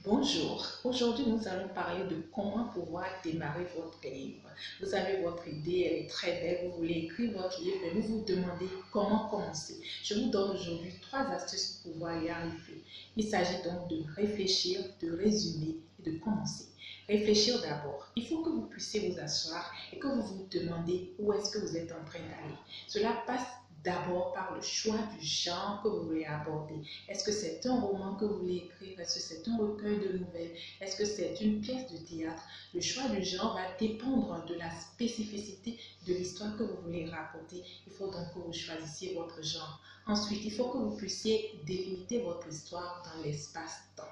Bonjour, aujourd'hui nous allons parler de comment pouvoir démarrer votre livre. Vous avez votre idée, elle est très belle, vous voulez écrire votre livre et vous vous demandez comment commencer. Je vous donne aujourd'hui 3 astuces pour pouvoir y arriver. Il s'agit donc de réfléchir, de résumer et de commencer. Réfléchir d'abord. Il faut que vous puissiez vous asseoir et que vous vous demandez où est-ce que vous êtes en train d'aller. Cela passe d'abord par le choix du genre que vous voulez aborder. Est-ce que c'est un roman que vous voulez écrire? Est-ce que c'est un recueil de nouvelles? Est-ce que c'est une pièce de théâtre? Le choix du genre va dépendre de la spécificité de l'histoire que vous voulez raconter. Il faut donc que vous choisissiez votre genre. Ensuite, il faut que vous puissiez délimiter votre histoire dans l'espace-temps.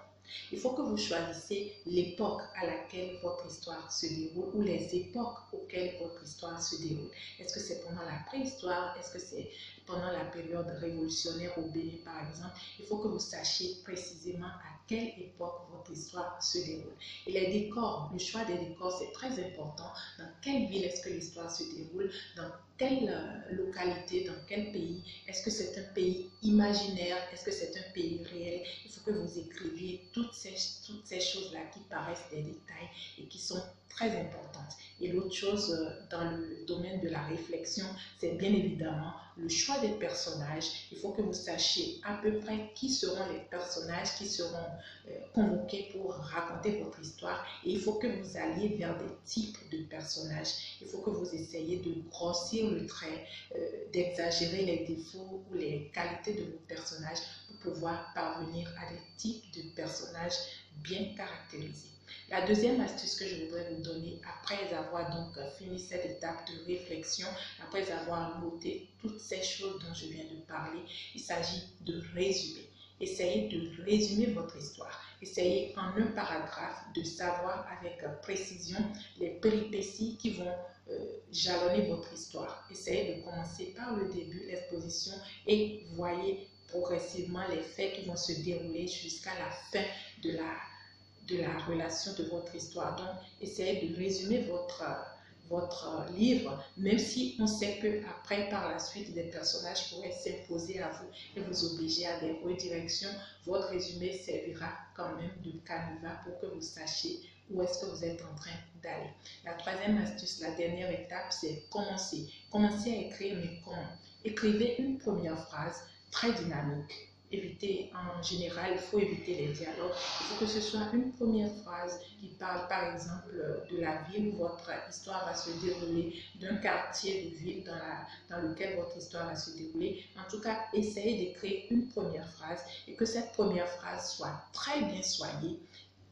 Il faut que vous choisissiez l'époque à laquelle votre histoire se déroule ou les époques auxquelles votre histoire se déroule. Est-ce que c'est pendant la préhistoire? Est-ce que c'est pendant la période révolutionnaire au Bénin par exemple? Il faut que vous sachiez précisément à quelle époque votre histoire se déroule. Et les décors, le choix des décors, c'est très important. Dans quelle ville est-ce que l'histoire se déroule? Dans quelle localité, dans quel pays? Est-ce que c'est un pays imaginaire? Est-ce que c'est un pays réel? Il faut que vous écriviez toutes ces choses-là qui paraissent des détails et qui sont très importantes. Et l'autre chose dans le domaine de la réflexion, c'est bien évidemment le choix des personnages. Il faut que vous sachiez à peu près qui seront les personnages qui seront convoqués pour raconter votre histoire. Et il faut que vous alliez vers des types de personnages. Il faut que vous essayiez de grossir le trait, d'exagérer les défauts ou les qualités de vos personnages pour pouvoir parvenir à des types de personnages bien caractérisés. La deuxième astuce que je voudrais vous donner, après avoir donc fini cette étape de réflexion, après avoir noté toutes ces choses dont je viens de parler, il s'agit de résumer. Essayez de résumer votre histoire. Essayez en un paragraphe de savoir avec précision les péripéties qui vont jalonner votre histoire. Essayez de commencer par le début, l'exposition, et voyez progressivement les faits qui vont se dérouler jusqu'à la fin de la relation de votre histoire. Donc, essayez de résumer votre livre, même si on sait qu'après, par la suite, des personnages pourraient s'imposer à vous et vous obliger à des redirections. Votre résumé servira quand même de canevas pour que vous sachiez où est-ce que vous êtes en train d'aller. La troisième astuce, la dernière étape, c'est commencer. Commencez à écrire, mais comment? Écrivez une première phrase très dynamique. En général, il faut éviter les dialogues. Il faut que ce soit une première phrase qui parle par exemple de la ville où votre histoire va se dérouler, d'un quartier de ville dans lequel votre histoire va se dérouler. En tout cas, essayez d'écrire une première phrase et que cette première phrase soit très bien soignée.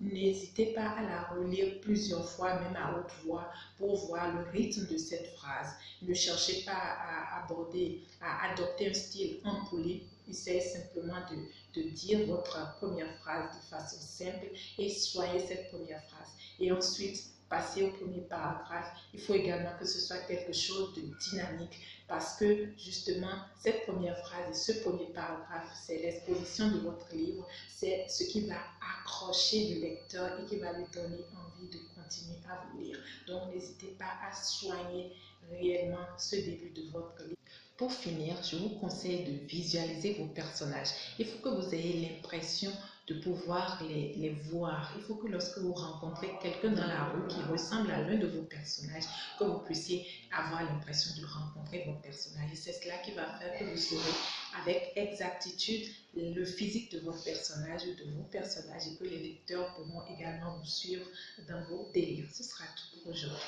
N'hésitez pas à la relire plusieurs fois, même à haute voix, pour voir le rythme de cette phrase. Ne cherchez pas à adopter un style empoulé. Essayez simplement de dire votre première phrase de façon simple et soyez cette première phrase. Et ensuite, passez au premier paragraphe. Il faut également que ce soit quelque chose de dynamique parce que justement, cette première phrase et ce premier paragraphe, c'est l'exposition de votre livre, c'est ce qui va accrocher le lecteur et qui va lui donner envie de continuer à vous lire. Donc, n'hésitez pas à soigner réellement ce début de votre livre. Pour finir, je vous conseille de visualiser vos personnages. Il faut que vous ayez l'impression de pouvoir les voir. Il faut que lorsque vous rencontrez quelqu'un dans la rue qui ressemble à l'un de vos personnages, que vous puissiez avoir l'impression de rencontrer vos personnages. Et c'est cela qui va faire que vous saurez avec exactitude le physique de votre personnage ou de vos personnages et que les lecteurs pourront également vous suivre dans vos délires. Ce sera tout pour aujourd'hui.